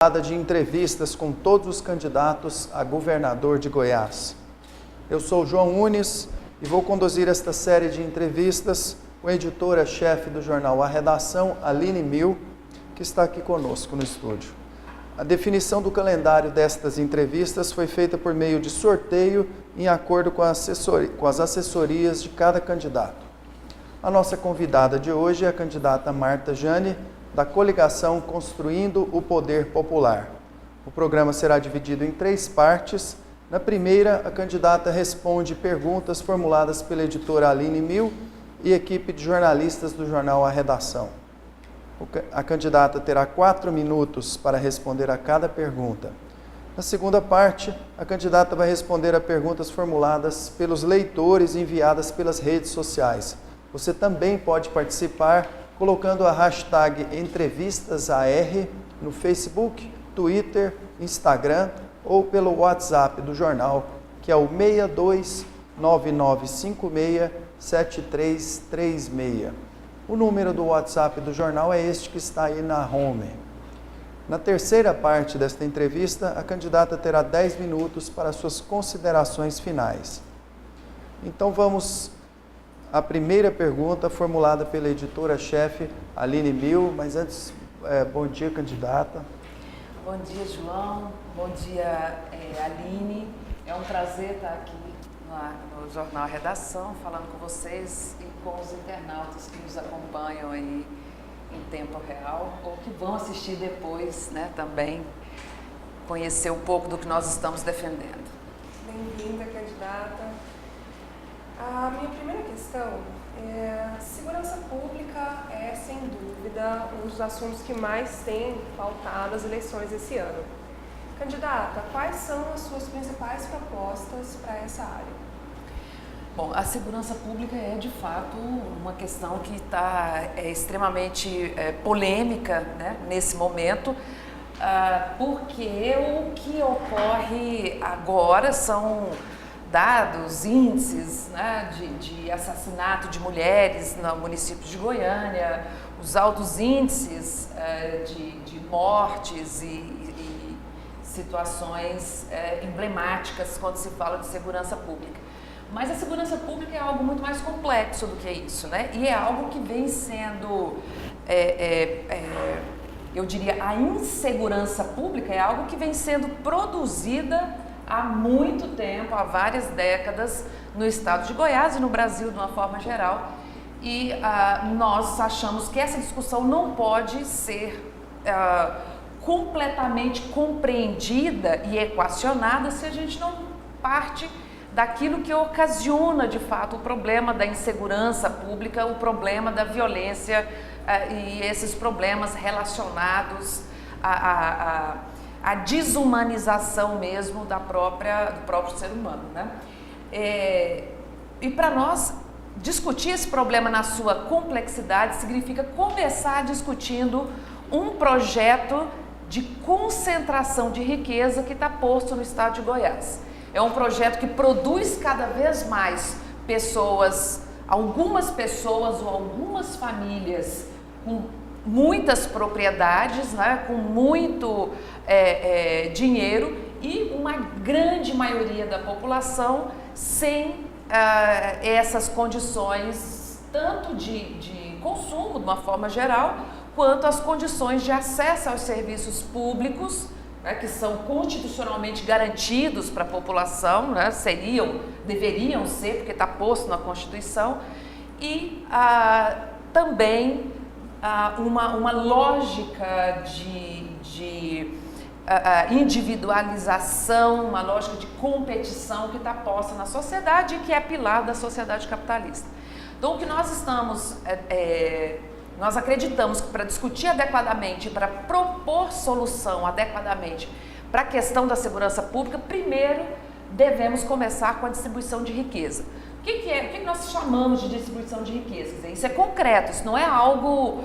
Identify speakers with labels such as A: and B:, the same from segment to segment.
A: De entrevistas com todos os candidatos a governador de Goiás. Eu sou João Nunes e vou conduzir esta série de entrevistas com a editora-chefe do jornal A Redação, Aline Mil, que está aqui conosco no estúdio. A definição do calendário destas entrevistas foi feita por meio de sorteio em acordo com as assessorias de cada candidato. A nossa convidada de hoje é a candidata Marta Jane, da coligação Construindo o Poder Popular. O programa será dividido em 3 partes. Na primeira, a candidata responde perguntas formuladas pela editora Aline Mil e equipe de jornalistas do jornal A Redação. A candidata terá 4 minutos para responder a cada pergunta. Na segunda parte, a candidata vai responder a perguntas formuladas pelos leitores enviadas pelas redes sociais. Você também pode participar colocando a hashtag EntrevistasAR no Facebook, Twitter, Instagram ou pelo WhatsApp do jornal, que é o 6299567336. O número do WhatsApp do jornal é este que está aí na home. Na terceira parte desta entrevista, a candidata terá 10 minutos para suas considerações finais. Então vamos à primeira pergunta formulada pela editora-chefe Aline Mil, mas antes, bom dia, candidata.
B: Bom dia, João. Bom dia, Aline. É um prazer estar aqui no Jornal Redação, falando com vocês e com os internautas que nos acompanham aí em tempo real, ou que vão assistir depois, né, também, conhecer um pouco do que nós estamos defendendo.
C: Bem-vinda, candidata. A minha primeira questão é: segurança pública é, sem dúvida, um dos assuntos que mais tem pautado as eleições esse ano. Candidata, quais são as suas principais propostas para essa área?
B: Bom, a segurança pública é, de fato, uma questão que está extremamente polêmica, né, nesse momento, porque o que ocorre agora são dados, índices, né, de assassinato de mulheres no município de Goiânia, os altos índices de mortes e situações emblemáticas quando se fala de segurança pública. Mas a segurança pública é algo muito mais complexo do que isso, né? E é algo que vem sendo, eu diria, a insegurança pública é algo que vem sendo produzida há muito tempo, há várias décadas, no estado de Goiás e no Brasil de uma forma geral. E nós achamos que essa discussão não pode ser completamente compreendida e equacionada se a gente não parte daquilo que ocasiona, de fato, o problema da insegurança pública, o problema da violência e esses problemas relacionados a desumanização mesmo do próprio ser humano, né? E para nós, discutir esse problema na sua complexidade significa começar discutindo um projeto de concentração de riqueza que está posto no estado de Goiás. É um projeto que produz cada vez mais pessoas, algumas pessoas ou algumas famílias com muitas propriedades, né, com muito dinheiro, e uma grande maioria da população sem essas condições, tanto de consumo de uma forma geral, quanto as condições de acesso aos serviços públicos, né, que são constitucionalmente garantidos para a população, né, deveriam ser, porque está posto na Constituição, e também uma lógica de individualização, uma lógica de competição que está posta na sociedade e que é pilar da sociedade capitalista. Então, o que nós estamos, nós acreditamos que para discutir adequadamente, para propor solução adequadamente para a questão da segurança pública, primeiro devemos começar com a distribuição de riqueza. O que nós chamamos de distribuição de riqueza? Quer dizer, isso é concreto, isso não é algo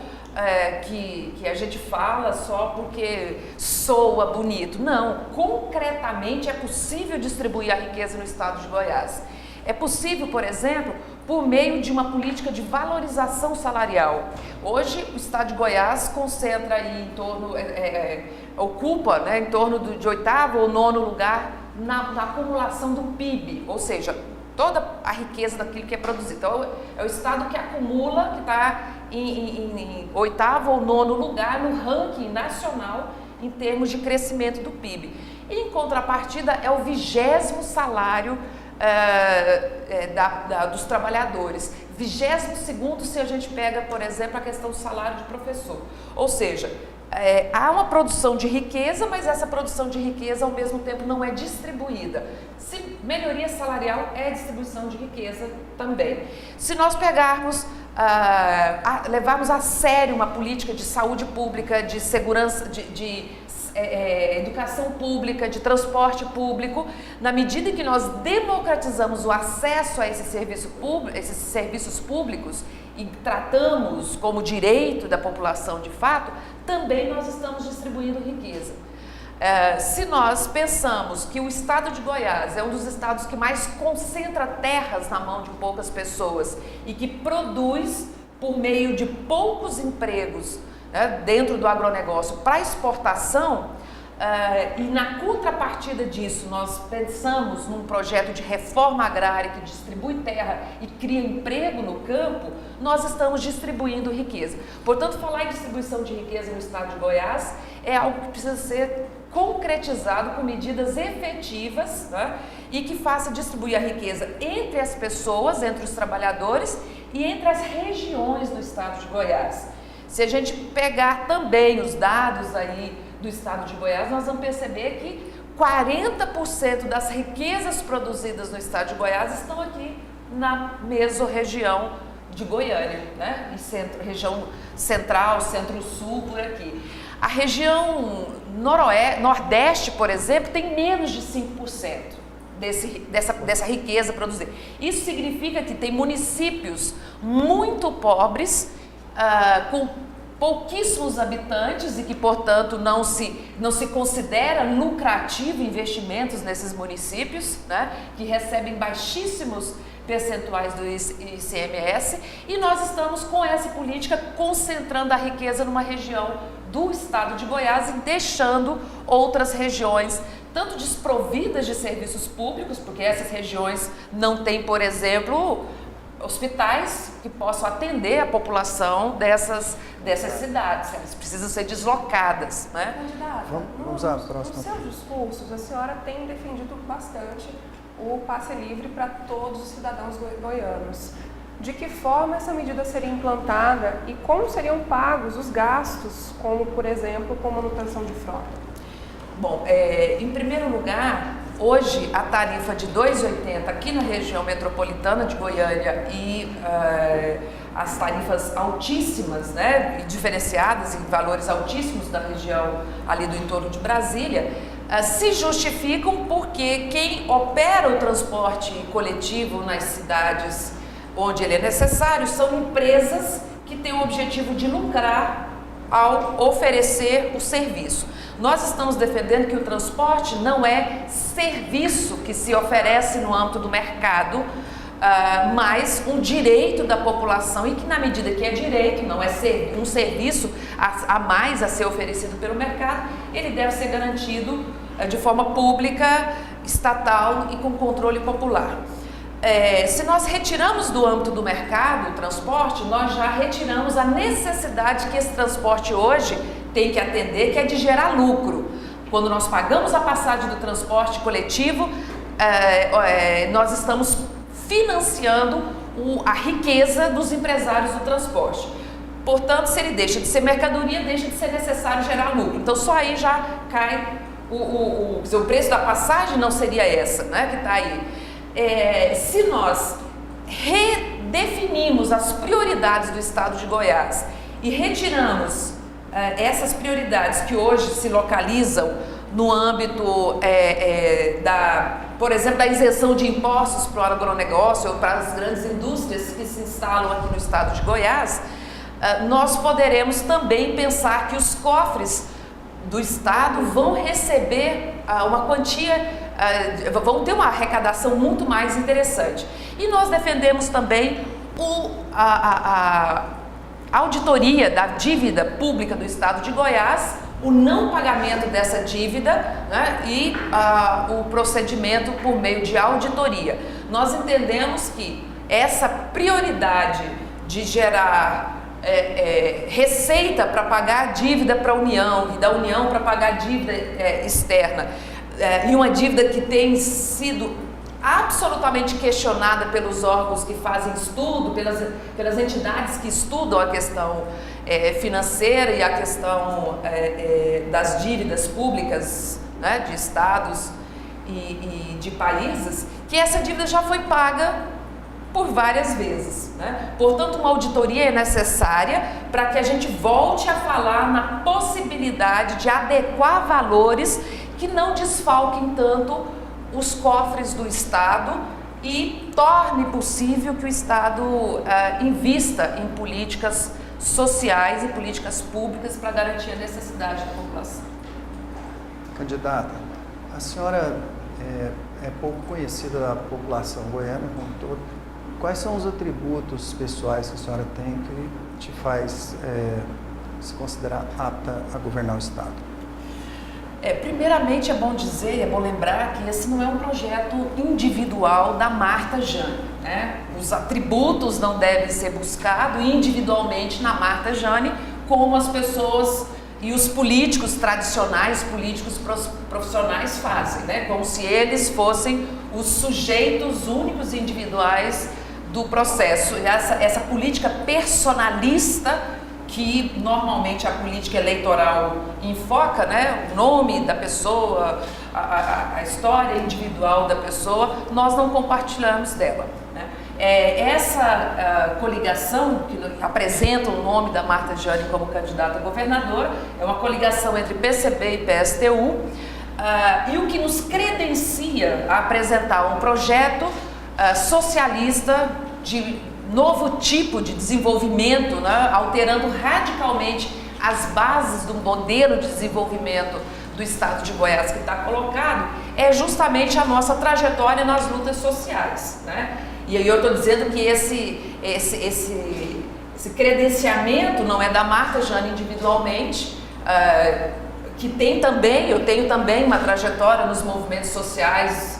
B: que a gente fala só porque soa bonito. Não, concretamente é possível distribuir a riqueza no estado de Goiás. É possível, por exemplo, por meio de uma política de valorização salarial. Hoje, o estado de Goiás concentra aí em torno, ocupa, né, em torno de 8º ou 9º lugar na acumulação do PIB, ou seja, toda a riqueza daquilo que é produzido. Então, é o estado que acumula, que está em 8º ou 9º lugar no ranking nacional em termos de crescimento do PIB. E, em contrapartida, é o 20º salário dos trabalhadores. 22º se a gente pega, por exemplo, a questão do salário de professor. Ou seja, há uma produção de riqueza, mas essa produção de riqueza ao mesmo tempo não é distribuída. Se melhoria salarial é distribuição de riqueza também. Se nós pegarmos, levarmos a sério uma política de saúde pública, de segurança, de educação pública, de transporte público, na medida em que nós democratizamos o acesso a esses serviços públicos e tratamos como direito da população de fato, também nós estamos distribuindo riqueza. Se nós pensamos que o estado de Goiás é um dos estados que mais concentra terras na mão de poucas pessoas e que produz por meio de poucos empregos, né, dentro do agronegócio para exportação, e na contrapartida disso nós pensamos num projeto de reforma agrária que distribui terra e cria emprego no campo, nós estamos distribuindo riqueza. Portanto, falar em distribuição de riqueza no estado de Goiás é algo que precisa ser concretizado com medidas efetivas, né, e que faça distribuir a riqueza entre as pessoas, entre os trabalhadores e entre as regiões do estado de Goiás. Se a gente pegar também os dados aí do estado de Goiás, nós vamos perceber que 40% das riquezas produzidas no estado de Goiás estão aqui na mesorregião de Goiânia, né? Em região central, centro-sul, por aqui. A região nordeste, por exemplo, tem menos de 5% dessa riqueza produzida. Isso significa que tem municípios muito pobres, com pouquíssimos habitantes e que, portanto, não se considera lucrativo investimentos nesses municípios, né, que recebem baixíssimos percentuais do ICMS, e nós estamos com essa política concentrando a riqueza numa região do estado de Goiás e deixando outras regiões tanto desprovidas de serviços públicos, porque essas regiões não têm, por exemplo, hospitais que possam atender a população dessas cidades, elas precisam ser deslocadas, né?
C: Candidata,
A: vamos à próxima.
C: Nos seus discursos, a senhora tem defendido bastante o passe livre para todos os cidadãos goianos. De que forma essa medida seria implantada e como seriam pagos os gastos, como, por exemplo, com manutenção de frota?
B: Bom, em primeiro lugar, hoje a tarifa de R$ 2,80 aqui na região metropolitana de Goiânia e as tarifas altíssimas, né, e diferenciadas em valores altíssimos da região ali do entorno de Brasília, se justificam porque quem opera o transporte coletivo nas cidades onde ele é necessário são empresas que têm o objetivo de lucrar ao oferecer o serviço. Nós estamos defendendo que o transporte não é serviço que se oferece no âmbito do mercado, mas um direito da população e que, na medida que é direito, não é um serviço a mais a ser oferecido pelo mercado, ele deve ser garantido de forma pública, estatal e com controle popular. Se nós retiramos do âmbito do mercado o transporte, nós já retiramos a necessidade que esse transporte hoje tem que atender, que é de gerar lucro. Quando nós pagamos a passagem do transporte coletivo, nós estamos financiando a riqueza dos empresários do transporte. Portanto, se ele deixa de ser mercadoria, deixa de ser necessário gerar lucro. Então, só aí já cai o preço da passagem não seria essa, né, que está aí. Se nós redefinimos as prioridades do estado de Goiás e retiramos essas prioridades que hoje se localizam no âmbito por exemplo, da isenção de impostos para o agronegócio ou para as grandes indústrias que se instalam aqui no estado de Goiás, nós poderemos também pensar que os cofres do estado vão receber uma quantia, vão ter uma arrecadação muito mais interessante. E nós defendemos também a auditoria da dívida pública do estado de Goiás, o não pagamento dessa dívida, né, e o procedimento por meio de auditoria. Nós entendemos que essa prioridade de gerar receita para pagar a dívida para a União e da União para pagar a dívida externa, e uma dívida que tem sido absolutamente questionada pelos órgãos que fazem estudo, pelas entidades que estudam a questão financeira e a questão das dívidas públicas, né, de estados e de países, que essa dívida já foi paga por várias vezes, né? Portanto, uma auditoria é necessária para que a gente volte a falar na possibilidade de adequar valores que não desfalquem tanto os cofres do Estado e torne possível que o Estado invista em políticas sociais e políticas públicas para garantir a necessidade da população.
A: Candidata, a senhora é pouco conhecida da população goiana como um todo. Quais são os atributos pessoais que a senhora tem que te faz se considerar apta a governar o Estado?
B: Primeiramente é bom dizer, é bom lembrar que esse não é um projeto individual da Marta Jane, né? Os atributos não devem ser buscados individualmente na Marta Jane, como as pessoas e os políticos tradicionais, políticos profissionais fazem, né? Como se eles fossem os sujeitos únicos e individuais do processo. Essa política personalista que normalmente a política eleitoral enfoca, né, o nome da pessoa, a história individual da pessoa, nós não compartilhamos dela, né? Essa coligação que apresenta o nome da Marta Jane como candidata a governadora é uma coligação entre PCB e PSTU, e o que nos credencia a apresentar um projeto socialista de novo tipo de desenvolvimento, né, alterando radicalmente as bases do modelo de desenvolvimento do Estado de Goiás que está colocado, é justamente a nossa trajetória nas lutas sociais, né? E aí eu estou dizendo que esse credenciamento não é da Marta Jane individualmente, que tem também, eu tenho também uma trajetória nos movimentos sociais,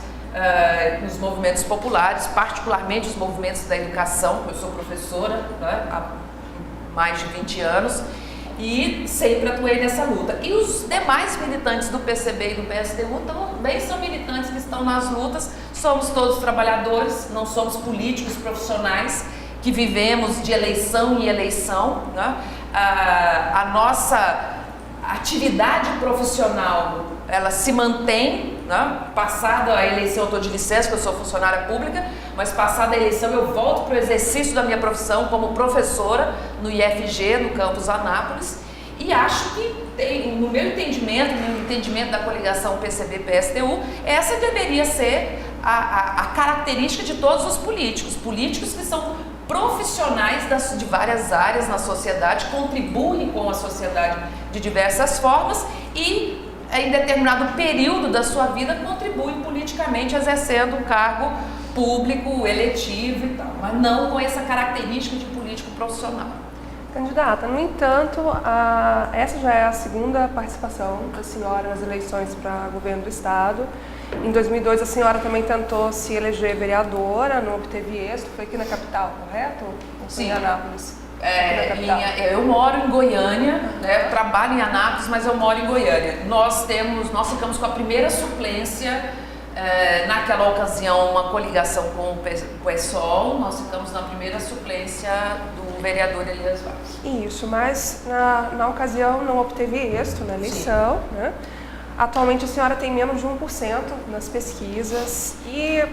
B: nos movimentos populares, particularmente os movimentos da educação, eu sou professora, né, há mais de 20 anos e sempre atuei nessa luta. E os demais militantes do PCB e do PSTU também são militantes que estão nas lutas, somos todos trabalhadores, não somos políticos profissionais que vivemos de eleição em eleição, né? A nossa atividade profissional, ela se mantém, né? Passada a eleição, eu estou de licença, porque eu sou funcionária pública, mas passada a eleição eu volto para o exercício da minha profissão como professora no IFG, no campus Anápolis, e acho que no meu entendimento, no entendimento da coligação PCB-PSTU, essa deveria ser a característica de todos os políticos que são profissionais de várias áreas na sociedade, contribuem com a sociedade de diversas formas e em determinado período da sua vida contribuem politicamente exercendo um cargo público, eletivo e tal, mas não com essa característica de político profissional.
C: Candidata, no entanto, essa já é a segunda participação da senhora nas eleições para governo do Estado. Em 2002 a senhora também tentou se eleger vereadora, não obteve êxito, foi aqui na capital, correto?
B: Sim.
C: Em Anápolis?
B: Eu moro em Goiânia, né? Eu trabalho em Anápolis, mas eu moro em Goiânia. Nós ficamos com a primeira suplência, naquela ocasião uma coligação com o PSOL, nós ficamos na primeira suplência do vereador Elias Vaz.
C: Isso, mas na ocasião não obteve êxito na eleição, né? Atualmente a senhora tem menos de 1% nas pesquisas e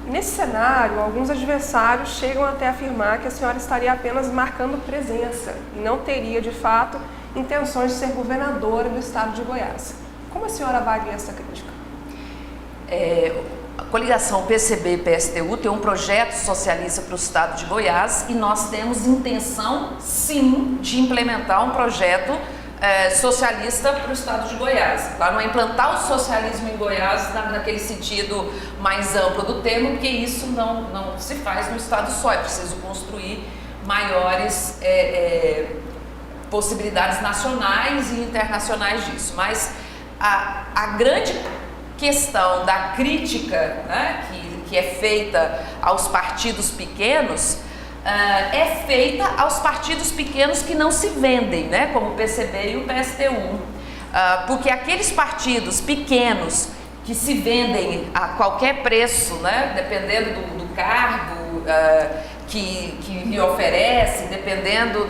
C: nesse cenário, alguns adversários chegam até a afirmar que a senhora estaria apenas marcando presença e não teria, de fato, intenções de ser governadora do Estado de Goiás. Como a senhora avalia essa crítica?
B: A coligação PCB-PSTU tem um projeto socialista para o Estado de Goiás e nós temos intenção, sim, de implementar um projeto socialista para o Estado de Goiás. Tá? Não é implantar o socialismo em Goiás naquele sentido mais amplo do termo, porque isso não se faz no Estado só, é preciso construir maiores possibilidades nacionais e internacionais disso, mas a grande questão da crítica, né, que é feita aos partidos pequenos, é feita aos partidos pequenos que não se vendem, né, como o PCB e o PSTU, porque aqueles partidos pequenos que se vendem a qualquer preço, né, dependendo do cargo que lhe oferece, dependendo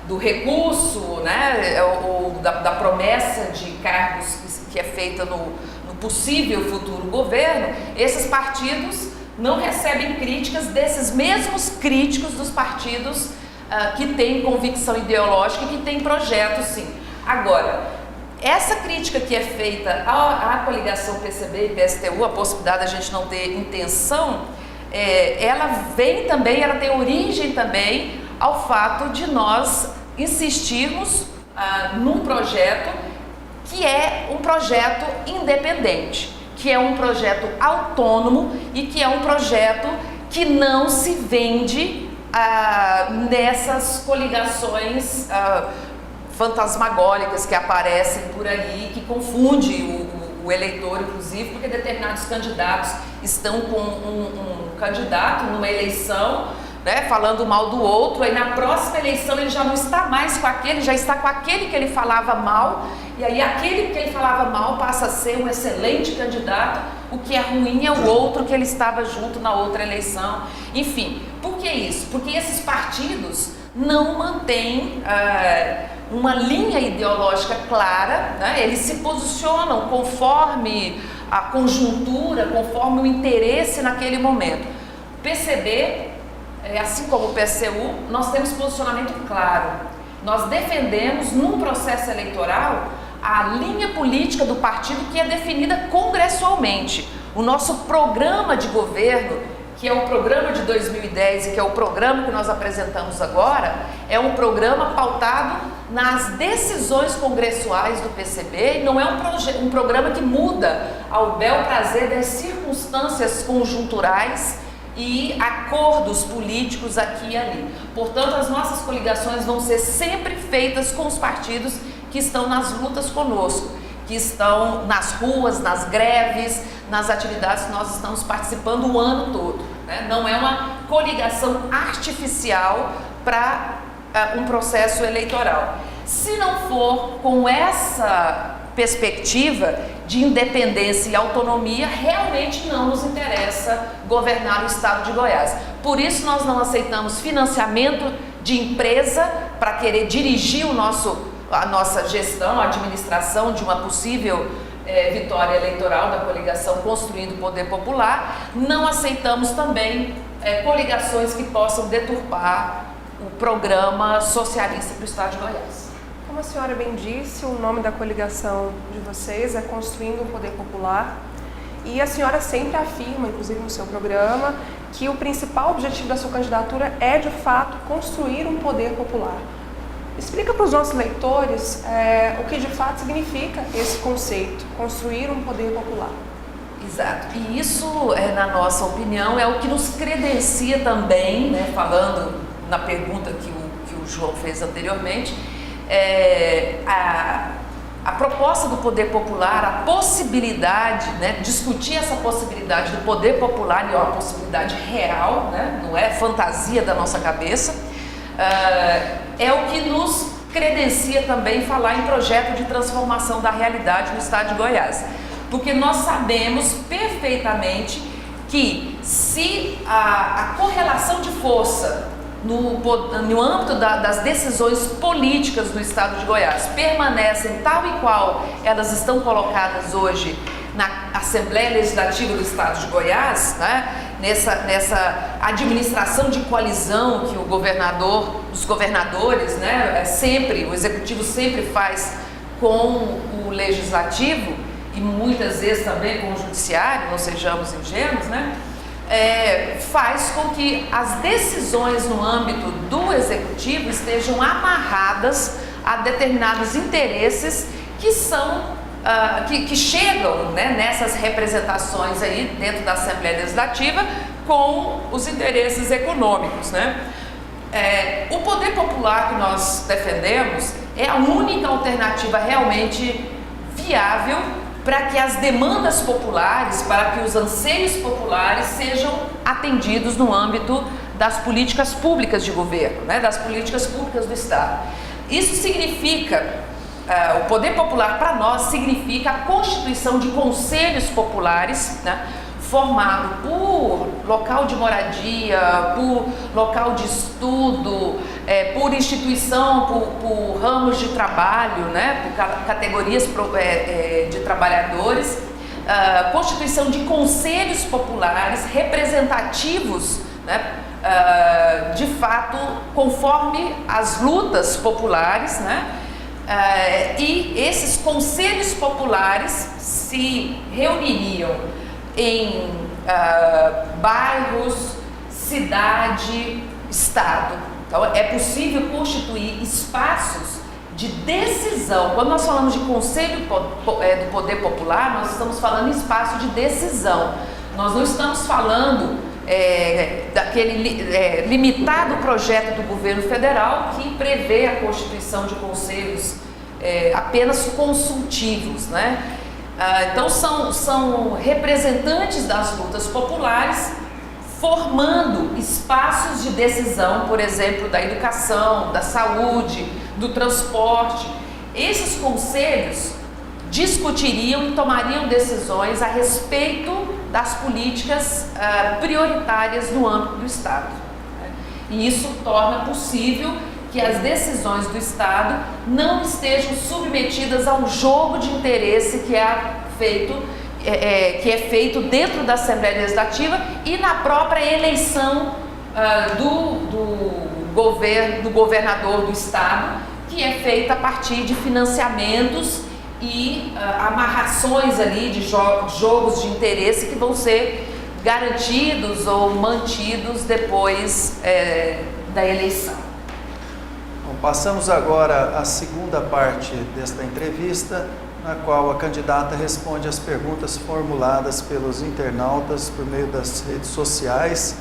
B: do recurso, né, ou da promessa de cargos que é feita no possível futuro governo, esses partidos não recebem críticas desses mesmos críticos dos partidos que têm convicção ideológica e que têm projetos, sim. Agora, essa crítica que é feita à coligação PCB e PSTU, a possibilidade da gente não ter intenção, ela vem também, ela tem origem também ao fato de nós insistirmos num projeto que é um projeto independente, que é um projeto autônomo e que é um projeto que não se vende nessas coligações fantasmagóricas que aparecem por aí, que confunde o eleitor, inclusive, porque determinados candidatos estão com um candidato numa eleição, né, falando mal do outro, aí na próxima eleição ele já não está mais com aquele, já está com aquele que ele falava mal, e aí aquele que ele falava mal passa a ser um excelente candidato, o que é ruim é o outro que ele estava junto na outra eleição. Enfim, por que isso? Porque esses partidos não mantêm uma linha ideológica clara, né? Eles se posicionam conforme a conjuntura, conforme o interesse naquele momento. O PCB, assim como o PSTU, nós temos posicionamento claro. Nós defendemos, num processo eleitoral, a linha política do partido que é definida congressualmente. O nosso programa de governo, que é o programa de 2010 e que é o programa que nós apresentamos agora, é um programa pautado nas decisões congressuais do PCB e não é um programa que muda ao bel prazer das circunstâncias conjunturais e acordos políticos aqui e ali. Portanto, as nossas coligações vão ser sempre feitas com os partidos que estão nas lutas conosco, que estão nas ruas, nas greves, nas atividades que nós estamos participando o ano todo, né? Não é uma coligação artificial para um processo eleitoral. Se não for com essa perspectiva de independência e autonomia, realmente não nos interessa governar o estado de Goiás. Por isso nós não aceitamos financiamento de empresa para querer dirigir a nossa gestão, a administração de uma possível vitória eleitoral da coligação Construindo o Poder Popular. Não aceitamos também coligações que possam deturpar o programa socialista para o estado de Goiás.
C: Como a senhora bem disse, o nome da coligação de vocês é Construindo o Poder Popular, e a senhora sempre afirma, inclusive no seu programa, que o principal objetivo da sua candidatura é, de fato, construir um poder popular. Explica para os nossos leitores o que de fato significa esse conceito, construir um poder popular.
B: Exato, e isso, na nossa opinião, é o que nos credencia também, né, falando na pergunta que o João fez anteriormente, a proposta do poder popular, a possibilidade, né, discutir essa possibilidade do poder popular, e é uma possibilidade real, né, não é fantasia da nossa cabeça, é o que nos credencia também falar em projeto de transformação da realidade no estado de Goiás. Porque nós sabemos perfeitamente que se a correlação de força no âmbito das decisões políticas do estado de Goiás permanecem tal e qual elas estão colocadas hoje na Assembleia Legislativa do estado de Goiás, né? Nessa administração de coalizão que os governadores, né, o executivo sempre faz com o legislativo e muitas vezes também com o judiciário, não sejamos ingênuos, né? Faz com que as decisões no âmbito do executivo estejam amarradas a determinados interesses que chegam, né, nessas representações aí dentro da Assembleia Legislativa com os interesses econômicos, né? O poder popular que nós defendemos é a única alternativa realmente viável para que as demandas populares, para que os anseios populares sejam atendidos no âmbito das políticas públicas de governo, né, das políticas públicas do Estado. Isso significa, o poder popular para nós significa a constituição de conselhos populares, né, formado por local de moradia, por local de estudo, por instituição, por ramos de trabalho, né, por categorias de trabalhadores, constituição de conselhos populares representativos, né, de fato, conforme as lutas populares, né, e esses conselhos populares se reuniriam em bairros, cidade, estado. Então, é possível constituir espaços de decisão. Quando nós falamos de conselho do poder popular, nós estamos falando em espaço de decisão. Nós não estamos falando daquele limitado projeto do governo federal que prevê a constituição de conselhos apenas consultivos, né? Então são representantes das lutas populares formando espaços de decisão, por exemplo, da educação, da saúde, do transporte. Esses conselhos discutiriam e tomariam decisões a respeito das políticas prioritárias no âmbito do Estado. E isso torna possível que as decisões do Estado não estejam submetidas ao jogo de interesse que é feito dentro da Assembleia Legislativa e na própria eleição do governador do Estado, que é feita a partir de financiamentos e amarrações ali de jogos de interesse que vão ser garantidos ou mantidos depois da eleição.
A: Bom, passamos agora à segunda parte desta entrevista, na qual a candidata responde às perguntas formuladas pelos internautas por meio das redes sociais,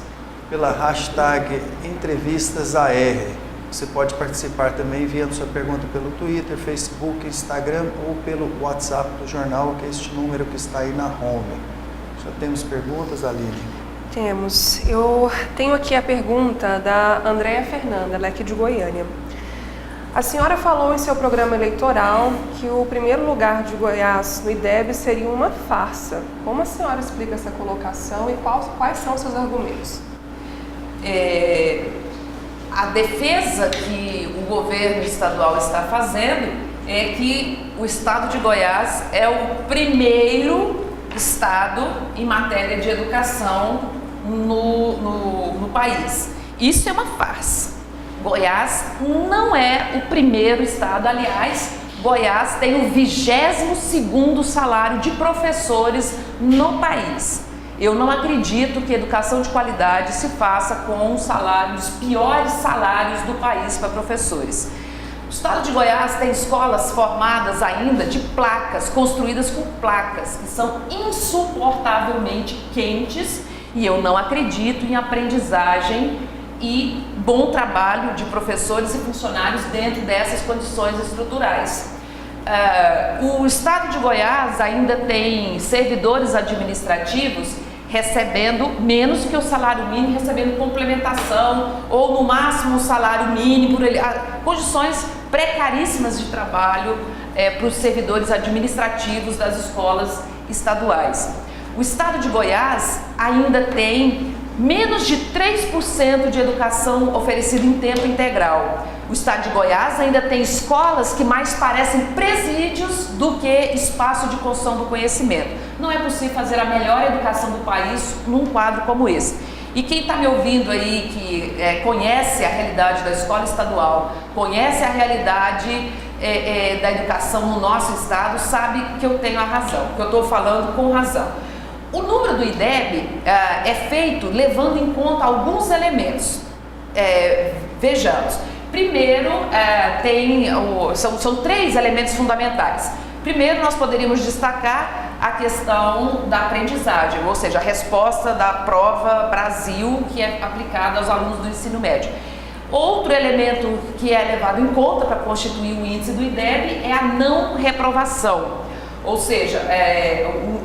A: pela hashtag EntrevistasAR. Você pode participar também enviando sua pergunta pelo Twitter, Facebook, Instagram ou pelo WhatsApp do jornal, que é este número que está aí na home. Já temos perguntas, Aline?
C: Temos. Eu tenho aqui a pergunta da Andréa Fernanda, ela é aqui de Goiânia. A senhora falou em seu programa eleitoral que o primeiro lugar de Goiás no IDEB seria uma farsa. Como a senhora explica essa colocação e quais são os seus argumentos?
B: A defesa que o governo estadual está fazendo é que o estado de Goiás é o primeiro estado em matéria de educação no país. Isso é uma farsa. Goiás não é o primeiro estado, aliás, Goiás tem o 22º salário de professores no país. Eu não acredito que educação de qualidade se faça com os piores salários do país para professores. O estado de Goiás tem escolas formadas ainda de placas, construídas com placas, que são insuportavelmente quentes, e eu não acredito em aprendizagem e bom trabalho de professores e funcionários dentro dessas condições estruturais. O estado de Goiás ainda tem servidores administrativos recebendo menos que o salário mínimo, recebendo complementação ou no máximo o salário mínimo, condições precaríssimas de trabalho para os servidores administrativos das escolas estaduais. O estado de Goiás ainda tem menos de 3% de educação oferecida em tempo integral. O estado de Goiás ainda tem escolas que mais parecem presídios do que espaço de construção do conhecimento. Não é possível fazer a melhor educação do país num quadro como esse. E quem está me ouvindo aí, que conhece a realidade da escola estadual, conhece a realidade da educação no nosso estado, sabe que eu tenho a razão, que eu estou falando com razão. O número do IDEB é feito levando em conta alguns elementos. Vejamos. Primeiro, são 3 elementos fundamentais. Primeiro, nós poderíamos destacar a questão da aprendizagem, ou seja, a resposta da prova Brasil que é aplicada aos alunos do ensino médio. Outro elemento que é levado em conta para constituir o índice do IDEB é a não reprovação, ou seja,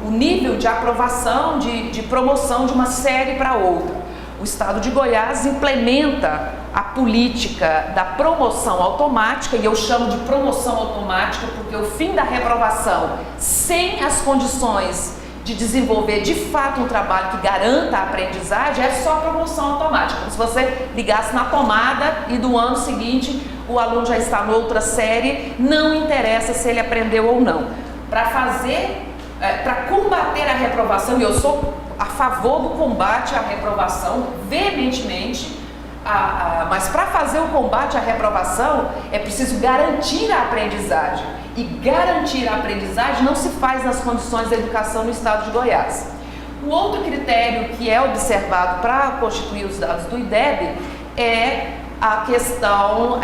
B: o nível de aprovação, de promoção de uma série para outra. O Estado de Goiás implementa a política da promoção automática, e eu chamo de promoção automática porque o fim da reprovação sem as condições de desenvolver de fato um trabalho que garanta a aprendizagem é só promoção automática. Como se você ligasse na tomada e do ano seguinte o aluno já está em outra série, não interessa se ele aprendeu ou não. Para combater a reprovação, e eu sou a favor do combate à reprovação veementemente, mas para fazer o combate à reprovação é preciso garantir a aprendizagem. E garantir a aprendizagem não se faz nas condições da educação no estado de Goiás. O outro critério que é observado para constituir os dados do IDEB é a questão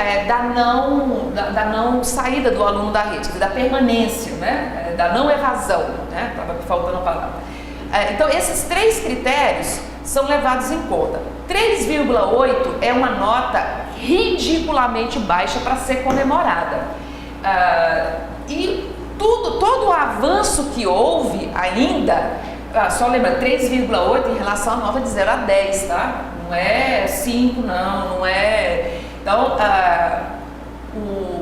B: da não saída do aluno da rede, da permanência, né? Da não evasão, né? Estava me faltando a palavra. Então, esses 3 critérios são levados em conta. 3,8 é uma nota ridiculamente baixa para ser comemorada. E todo o avanço que houve ainda, só lembra, 3,8 em relação à nota de 0 a 10, tá? Não é 5, não é... Então,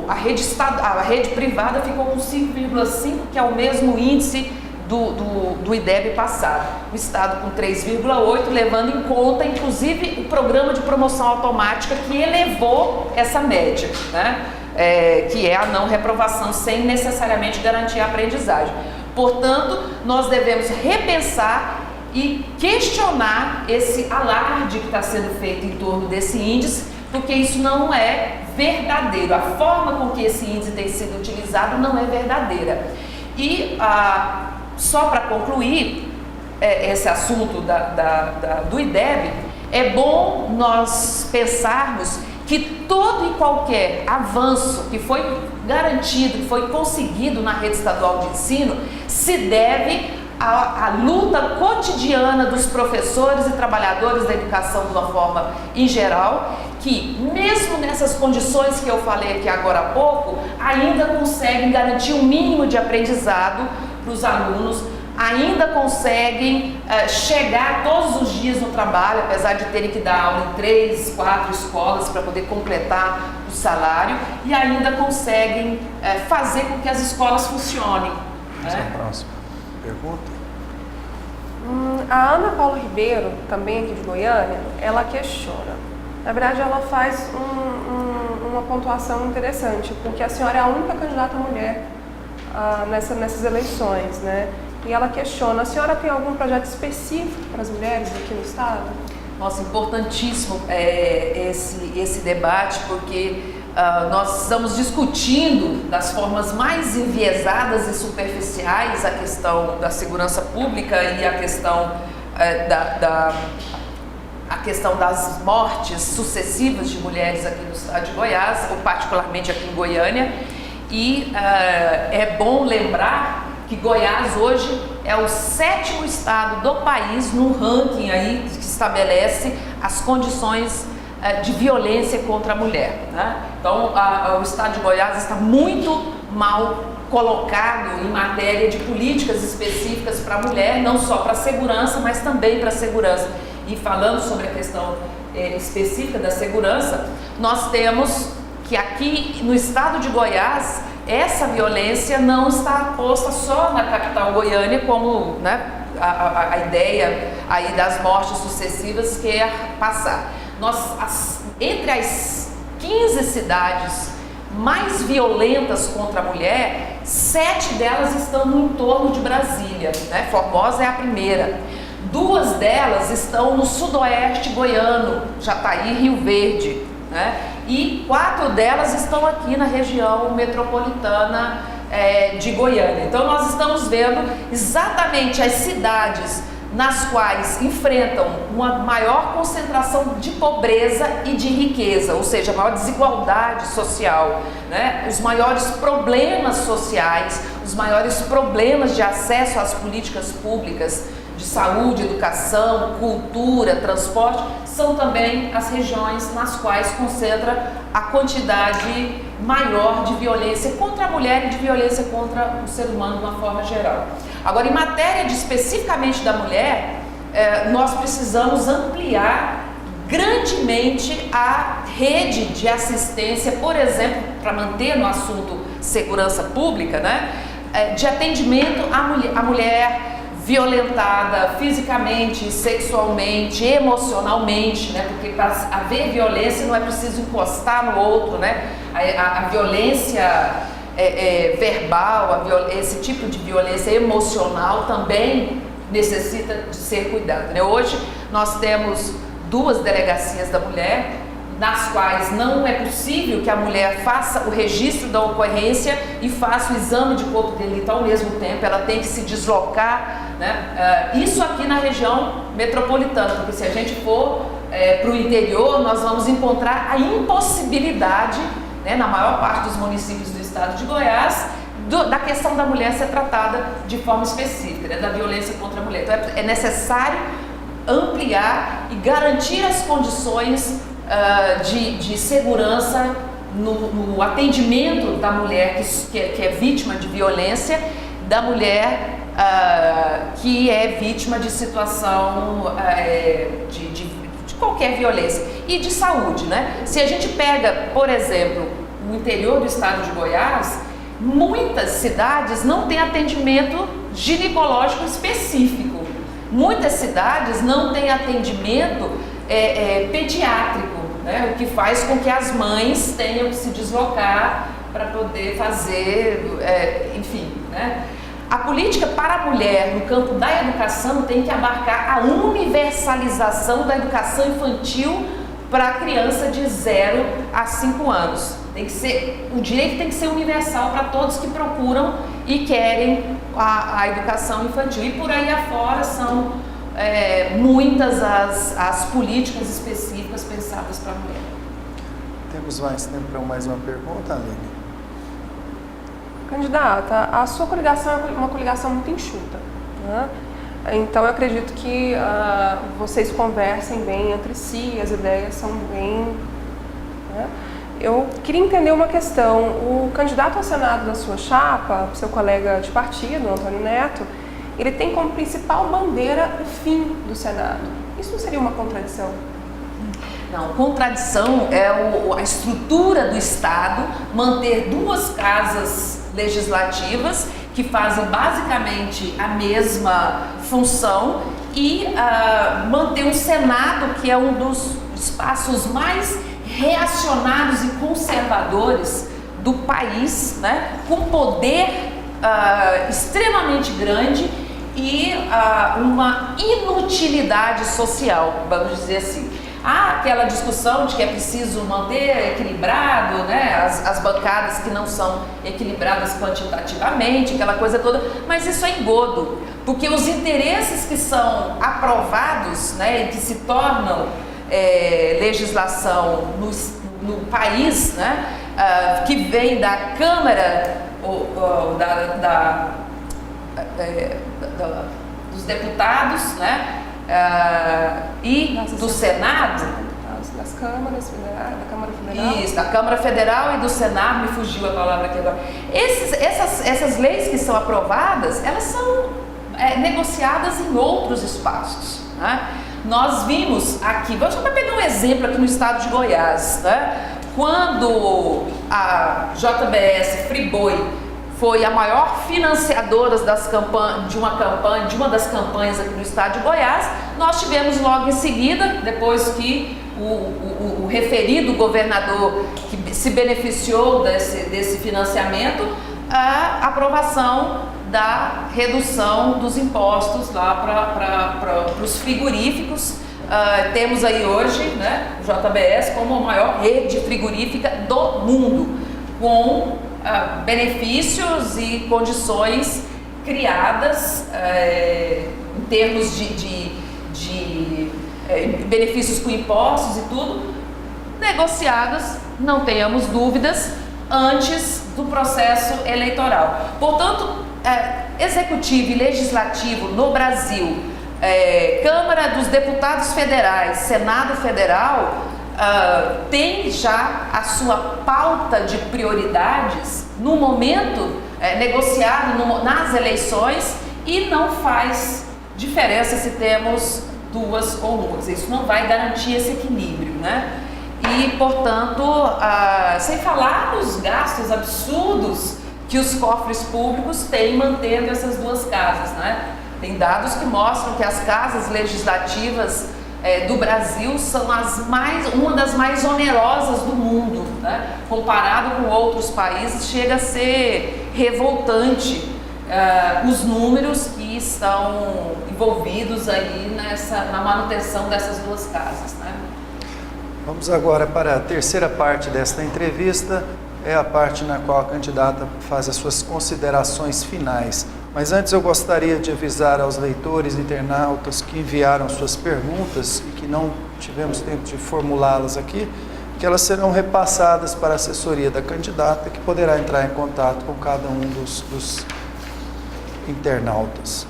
B: a rede privada ficou com 5,5, que é o mesmo índice do IDEB passado. O Estado com 3,8, levando em conta, inclusive, o programa de promoção automática que elevou essa média, né? Que é a não reprovação sem necessariamente garantir a aprendizagem. Portanto, nós devemos repensar e questionar esse alarde que está sendo feito em torno desse índice, porque isso não é verdadeiro. A forma com que esse índice tem sido utilizado não é verdadeira. E só para concluir esse assunto do IDEB, é bom nós pensarmos que todo e qualquer avanço que foi garantido, que foi conseguido na rede estadual de ensino, se deve à luta cotidiana dos professores e trabalhadores da educação de uma forma em geral, que mesmo nessas condições que eu falei aqui agora há pouco, ainda conseguem garantir um mínimo de aprendizado para os alunos, ainda conseguem chegar todos os dias no trabalho, apesar de terem que dar aula em 3, 4 escolas para poder completar o salário, e ainda conseguem fazer com que as escolas funcionem.
A: Próxima pergunta.
C: A Ana Paula Ribeiro, também aqui de Goiânia, ela questiona. Na verdade, ela faz uma pontuação interessante, porque a senhora é a única candidata mulher nessas eleições, né? E ela questiona, a senhora tem algum projeto específico para as mulheres aqui no estado?
B: Nossa, importantíssimo esse debate, porque nós estamos discutindo das formas mais enviesadas e superficiais a questão da segurança pública e a questão das mortes sucessivas de mulheres aqui no estado de Goiás, ou particularmente aqui em Goiânia, e é bom lembrar que Goiás hoje é o 7º estado do país no ranking aí que estabelece as condições de violência contra a mulher, né? Então, o estado de Goiás está muito mal colocado em matéria de políticas específicas para a mulher, não só para a segurança, mas também para a segurança. E falando sobre a questão específica da segurança, nós temos que aqui no estado de Goiás, essa violência não está posta só na capital Goiânia, como, né, a ideia aí das mortes sucessivas quer passar. Entre as 15 cidades mais violentas contra a mulher, 7 delas estão no entorno de Brasília, né? Formosa é a primeira. 2 delas estão no sudoeste goiano, Jataí e Rio Verde, né? E 4 delas estão aqui na região metropolitana de Goiânia. Então nós estamos vendo exatamente as cidades nas quais enfrentam uma maior concentração de pobreza e de riqueza, ou seja, maior desigualdade social, né? Os maiores problemas sociais, os maiores problemas de acesso às políticas públicas de saúde, educação, cultura, transporte, são também as regiões nas quais concentra a quantidade maior de violência contra a mulher e de violência contra o ser humano de uma forma geral. Agora, em matéria especificamente da mulher, nós precisamos ampliar grandemente a rede de assistência, por exemplo, para manter no assunto segurança pública, né, de atendimento à mulher violentada fisicamente, sexualmente, emocionalmente, né, porque para haver violência não é preciso encostar no outro, né, a violência verbal, esse tipo de violência emocional também necessita de ser cuidado, né? Hoje nós temos 2 delegacias da mulher, nas quais não é possível que a mulher faça o registro da ocorrência e faça o exame de corpo de delito ao mesmo tempo, ela tem que se deslocar, né? Isso aqui na região metropolitana, porque se a gente for para o interior, nós vamos encontrar a impossibilidade, né, na maior parte dos municípios do estado de Goiás, da questão da mulher ser tratada de forma específica, né, da violência contra a mulher. Então é necessário ampliar e garantir as condições de segurança no atendimento da mulher que é vítima de violência, da mulher que é vítima de situação de qualquer violência, e de saúde, né? Se a gente pega, por exemplo, o interior do estado de Goiás, muitas cidades não têm atendimento ginecológico específico. Muitas cidades não têm atendimento pediátrico, né? O que faz com que as mães tenham que se deslocar para poder fazer, enfim, né? A política para a mulher no campo da educação tem que abarcar a universalização da educação infantil para a criança de 0 a 5 anos. O direito tem que ser universal para todos que procuram e querem a educação infantil. E por aí afora são muitas as políticas específicas pensadas para a mulher.
A: Temos mais tempo para mais uma pergunta, Aline?
C: Candidata, a sua coligação é uma coligação muito enxuta, né? Então eu acredito que vocês conversem bem entre si, as ideias são bem, né? Eu queria entender uma questão. O candidato ao Senado da sua chapa, seu colega de partido, Antônio Neto, ele tem como principal bandeira o fim do Senado. Isso não seria uma contradição?
B: Não, contradição é a estrutura do Estado manter 2 casas legislativas que fazem basicamente a mesma função e manter um Senado que é um dos espaços mais reacionários e conservadores do país, né, com poder extremamente grande e uma inutilidade social, vamos dizer assim. Há aquela discussão de que é preciso manter equilibrado, né, as bancadas que não são equilibradas quantitativamente, aquela coisa toda, mas isso é engodo, porque os interesses que são aprovados, né, e que se tornam legislação no país, né, que vem da Câmara dos deputados, né, e do Senado,
C: das câmaras federais, da Câmara Federal.
B: Isso, da Câmara Federal e do Senado, me fugiu a palavra aqui agora. Essas leis que são aprovadas, elas são negociadas em outros espaços, né? Nós vimos aqui, vamos só pegar um exemplo aqui no estado de Goiás, né? Quando a JBS Friboi foi a maior financiadora de uma das campanhas aqui no estado de Goiás, nós tivemos logo em seguida, depois que o referido governador que se beneficiou desse financiamento, a aprovação da redução dos impostos lá para os frigoríficos. Temos aí hoje, né, o JBS como a maior rede frigorífica do mundo, com benefícios e condições criadas em termos de benefícios com impostos e tudo, negociados, não tenhamos dúvidas, antes do processo eleitoral. Portanto, executivo e legislativo no Brasil Câmara dos Deputados Federais, Senado Federal, tem já a sua pauta de prioridades no momento negociado nas eleições e não faz diferença se temos duas ou uma. Isso não vai garantir esse equilíbrio, né? E, portanto, sem falar nos gastos absurdos que os cofres públicos têm mantendo essas duas casas, né? Tem dados que mostram que as casas legislativas do Brasil são uma das mais onerosas do mundo, né? Comparado com outros países, chega a ser revoltante os números que estão envolvidos aí na manutenção dessas duas casas, né?
A: Vamos agora para a terceira parte desta entrevista, é a parte na qual a candidata faz as suas considerações finais. Mas antes eu gostaria de avisar aos leitores e internautas que enviaram suas perguntas e que não tivemos tempo de formulá-las aqui, que elas serão repassadas para a assessoria da candidata, que poderá entrar em contato com cada um dos internautas.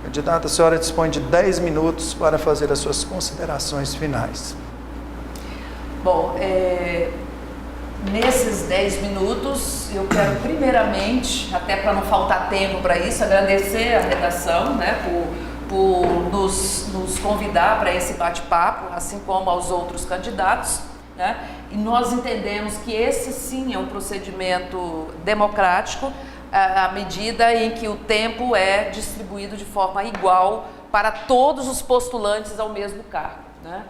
A: Candidata, a senhora dispõe de 10 minutos para fazer as suas considerações finais.
B: Bom, nesses 10 minutos, eu quero primeiramente, até para não faltar tempo para isso, agradecer a redação, né, por nos convidar para esse bate-papo, assim como aos outros candidatos, né, e nós entendemos que esse sim é um procedimento democrático, à medida em que o tempo é distribuído de forma igual para todos os postulantes ao mesmo cargo, né?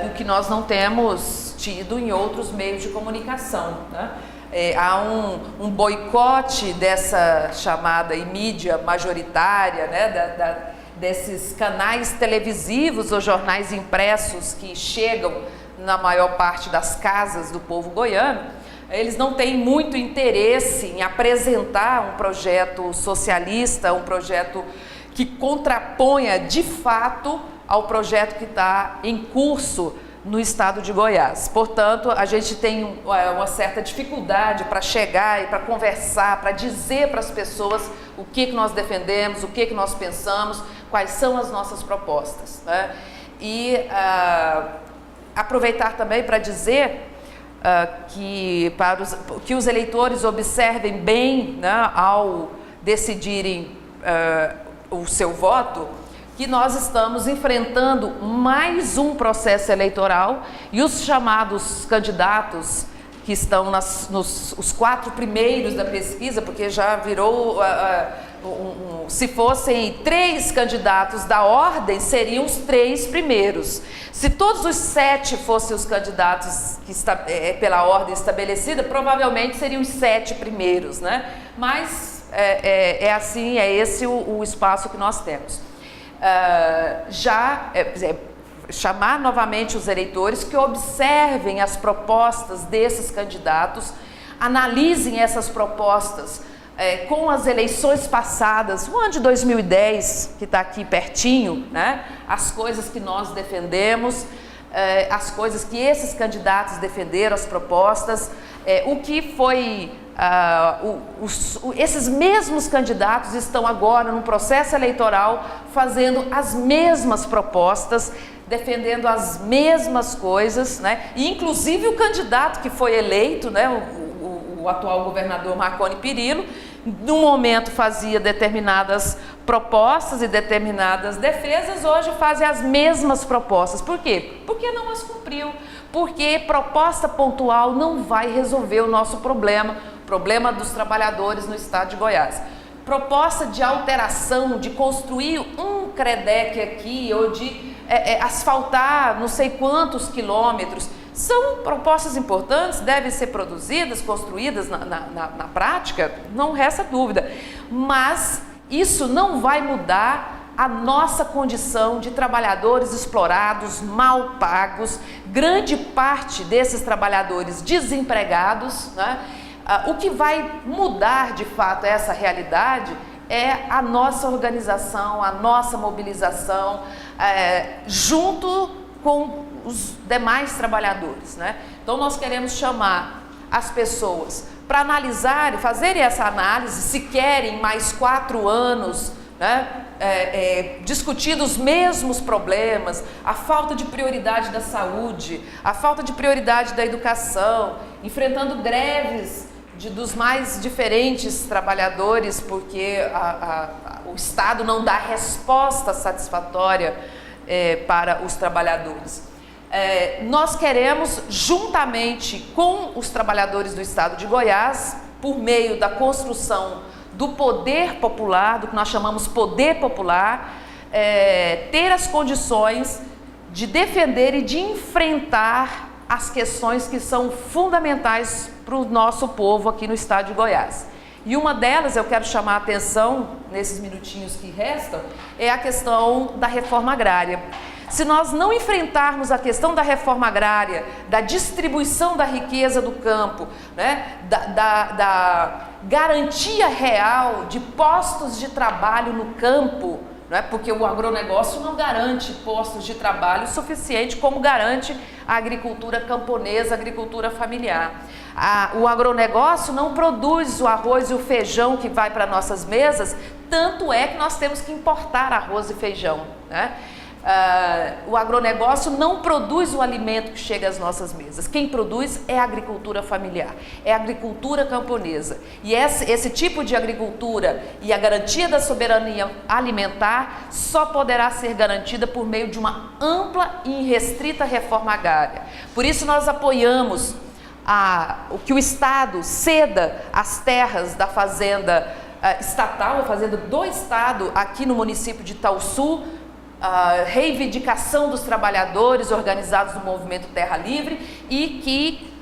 B: O que nós não temos tido em outros meios de comunicação, né? Há um boicote dessa chamada mídia majoritária, né? Desses canais televisivos ou jornais impressos que chegam na maior parte das casas do povo goiano. Eles não têm muito interesse em apresentar um projeto socialista, um projeto que contraponha de fato ao projeto que está em curso no estado de Goiás. Portanto, a gente tem uma certa dificuldade para chegar e para conversar, para dizer para as pessoas o que nós defendemos, o que nós pensamos, quais são as nossas propostas, né? E aproveitar também para dizer que os eleitores observem bem, né, ao decidirem o seu voto, que nós estamos enfrentando mais um processo eleitoral e os chamados candidatos que estão os 4 primeiros da pesquisa, porque já virou, se fossem 3 candidatos da ordem, seriam os 3 primeiros. Se todos os 7 fossem os candidatos que pela ordem estabelecida, provavelmente seriam os 7 primeiros, né? Mas é assim, é esse o espaço que nós temos. Chamar novamente os eleitores que observem as propostas desses candidatos, analisem essas propostas com as eleições passadas, o ano de 2010, que está aqui pertinho, né? As coisas que nós defendemos, as coisas que esses candidatos defenderam, as propostas, o que foi... esses mesmos candidatos estão agora no processo eleitoral fazendo as mesmas propostas, defendendo as mesmas coisas, né? E inclusive o candidato que foi eleito, né, o atual governador Marconi Perillo, no momento fazia determinadas propostas e determinadas defesas, hoje fazem as mesmas propostas. Por quê? Porque não as cumpriu, porque proposta pontual não vai resolver o nosso problema dos trabalhadores no estado de Goiás. Proposta de alteração, de construir um CREDEC aqui ou de asfaltar não sei quantos quilômetros, são propostas importantes, devem ser produzidas, construídas na prática, não resta dúvida, mas isso não vai mudar a nossa condição de trabalhadores explorados, mal pagos, grande parte desses trabalhadores desempregados, né? O que vai mudar de fato essa realidade é a nossa organização, a nossa mobilização, junto com os demais trabalhadores, né? Então nós queremos chamar as pessoas para analisar e fazerem essa análise, se querem mais 4 anos né, discutindo os mesmos problemas, a falta de prioridade da saúde, a falta de prioridade da educação, enfrentando greves dos mais diferentes trabalhadores, porque o Estado não dá resposta satisfatória para os trabalhadores. Nós queremos, juntamente com os trabalhadores do Estado de Goiás, por meio da construção do poder popular, do que nós chamamos poder popular, ter as condições de defender e de enfrentar as questões que são fundamentais para o nosso povo aqui no Estado de Goiás. E uma delas, eu quero chamar a atenção, nesses minutinhos que restam, é a questão da reforma agrária. Se nós não enfrentarmos a questão da reforma agrária, da distribuição da riqueza do campo, né, da garantia real de postos de trabalho no campo, né, porque o agronegócio não garante postos de trabalho suficiente como garante a agricultura camponesa, a agricultura familiar. O agronegócio não produz o arroz e o feijão que vai para nossas mesas, tanto é que nós temos que importar arroz e feijão, né? O agronegócio não produz o alimento que chega às nossas mesas. Quem produz é a agricultura familiar, é a agricultura camponesa. E esse tipo de agricultura e a garantia da soberania alimentar só poderá ser garantida por meio de uma ampla e irrestrita reforma agrária. Por isso nós apoiamos que o Estado ceda as terras da fazenda estatal, a fazenda do Estado aqui no município de Itaúsu, a reivindicação dos trabalhadores organizados no movimento Terra Livre e que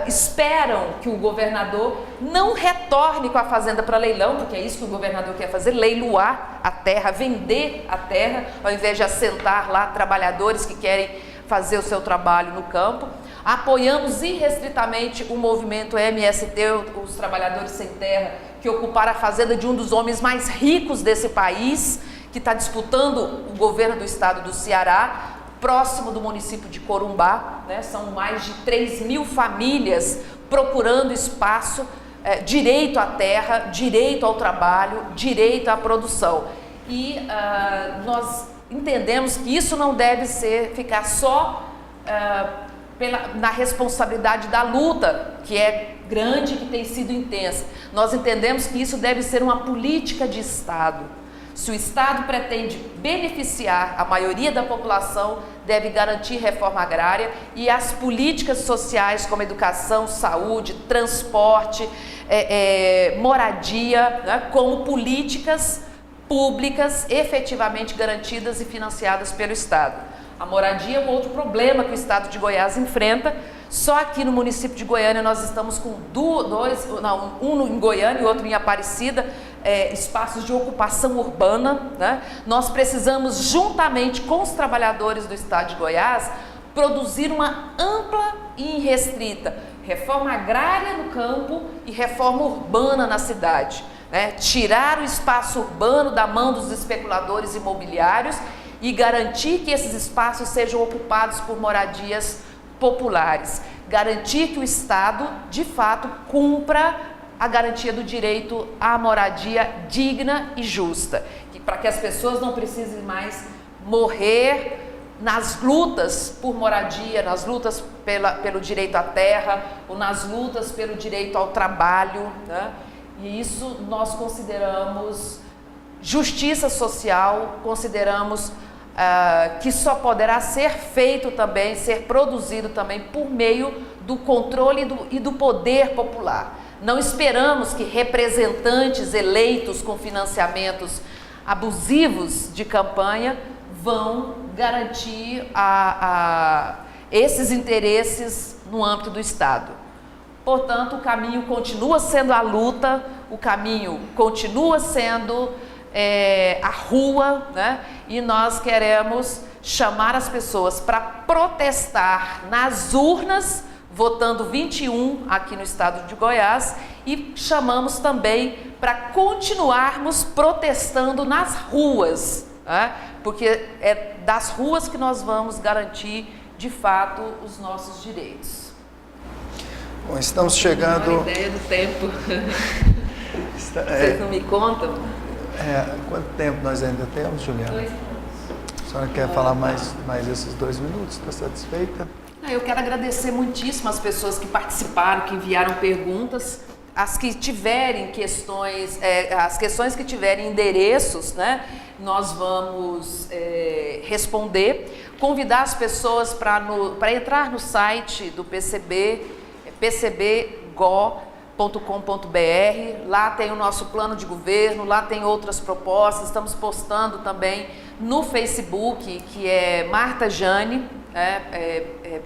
B: esperam que o governador não retorne com a fazenda para leilão, porque é isso que o governador quer fazer, leiloar a terra, vender a terra, ao invés de assentar lá trabalhadores que querem fazer o seu trabalho no campo. Apoiamos irrestritamente o movimento MST, os trabalhadores sem terra, que ocuparam a fazenda de um dos homens mais ricos desse país, que está disputando o governo do estado do Ceará, próximo do município de Corumbá, né? São mais de 3.000 famílias procurando espaço, direito à terra, direito ao trabalho, direito à produção. E nós entendemos que isso não deve ficar só na responsabilidade da luta, que é grande e que tem sido intensa. Nós entendemos que isso deve ser uma política de Estado. Se o Estado pretende beneficiar a maioria da população, deve garantir reforma agrária e as políticas sociais como educação, saúde, transporte, moradia, né, como políticas públicas efetivamente garantidas e financiadas pelo Estado. A moradia é um outro problema que o Estado de Goiás enfrenta. Só aqui no município de Goiânia nós estamos com um em Goiânia e outro em Aparecida, espaços de ocupação urbana, né? Nós precisamos, juntamente com os trabalhadores do Estado de Goiás, produzir uma ampla e irrestrita reforma agrária no campo e reforma urbana na cidade, né? Tirar o espaço urbano da mão dos especuladores imobiliários e garantir que esses espaços sejam ocupados por moradias populares, garantir que o Estado, de fato, cumpra a garantia do direito à moradia digna e justa, para que as pessoas não precisem mais morrer nas lutas por moradia, nas lutas pelo direito à terra, ou nas lutas pelo direito ao trabalho, né? E isso nós consideramos justiça social, consideramos que só poderá ser feito também, ser produzido também por meio do controle e do poder popular. Não esperamos que representantes eleitos com financiamentos abusivos de campanha vão garantir esses interesses no âmbito do Estado. Portanto, o caminho continua sendo a luta, o caminho continua sendo a rua, né? E nós queremos chamar as pessoas para protestar nas urnas, votando 21 aqui no estado de Goiás, e chamamos também para continuarmos protestando nas ruas, né? Porque é das ruas que nós vamos garantir de fato os nossos direitos.
A: Bom, estamos chegando...
B: Não tenho ideia do tempo. Vocês não me contam?
A: Quanto tempo nós ainda temos, Juliana?
B: 2 minutos.
A: A senhora quer falar mais esses 2 minutos? Está satisfeita?
B: Eu quero agradecer muitíssimo as pessoas que participaram, que enviaram perguntas. As que tiverem questões, as questões que tiverem endereços, né, nós vamos responder. Convidar as pessoas para entrar no site do PCB, pcbgo.com.br. Lá tem o nosso plano de governo, lá tem outras propostas. Estamos postando também no Facebook, que é Marta Jane,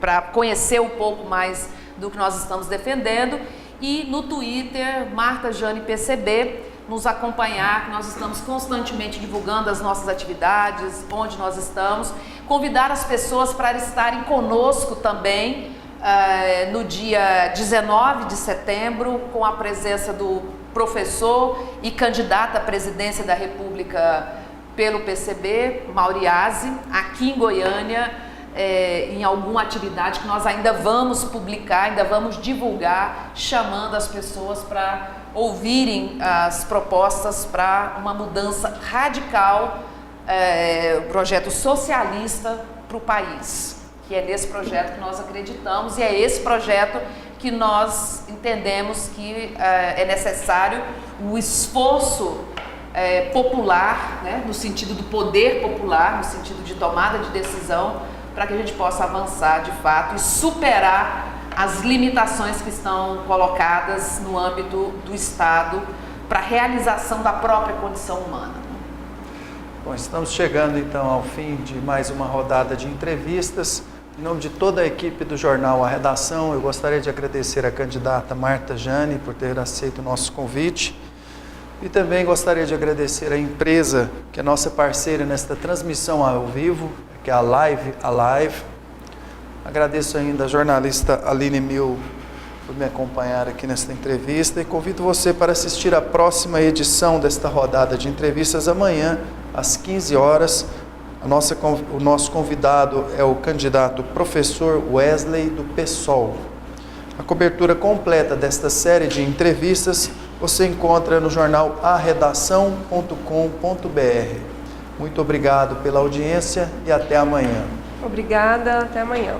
B: para conhecer um pouco mais do que nós estamos defendendo. E no Twitter, Marta Jane PCB, nos acompanhar, que nós estamos constantemente divulgando as nossas atividades, onde nós estamos. Convidar as pessoas para estarem conosco também no dia 19 de setembro, com a presença do professor e candidato à presidência da República pelo PCB, Mauriase, aqui em Goiânia, em alguma atividade que nós ainda vamos publicar, ainda vamos divulgar, chamando as pessoas para ouvirem as propostas para uma mudança radical, projeto socialista para o país, que é nesse projeto que nós acreditamos e é esse projeto que nós entendemos que é necessário o esforço popular, né, no sentido do poder popular, no sentido de tomada de decisão, para que a gente possa avançar de fato e superar as limitações que estão colocadas no âmbito do Estado para a realização da própria condição humana.
A: Bom, estamos chegando então ao fim de mais uma rodada de entrevistas. Em nome de toda a equipe do jornal A Redação, eu gostaria de agradecer a candidata Marta Jane por ter aceito o nosso convite. E também gostaria de agradecer a empresa que é nossa parceira nesta transmissão ao vivo, que é a Live. Agradeço ainda a jornalista Aline Mil por me acompanhar aqui nesta entrevista e convido você para assistir à próxima edição desta rodada de entrevistas amanhã, às 15 horas. O nosso convidado é o candidato professor Wesley do PSOL. A cobertura completa desta série de entrevistas você encontra no jornal aredação.com.br. Muito obrigado pela audiência e até amanhã.
C: Obrigada, até amanhã.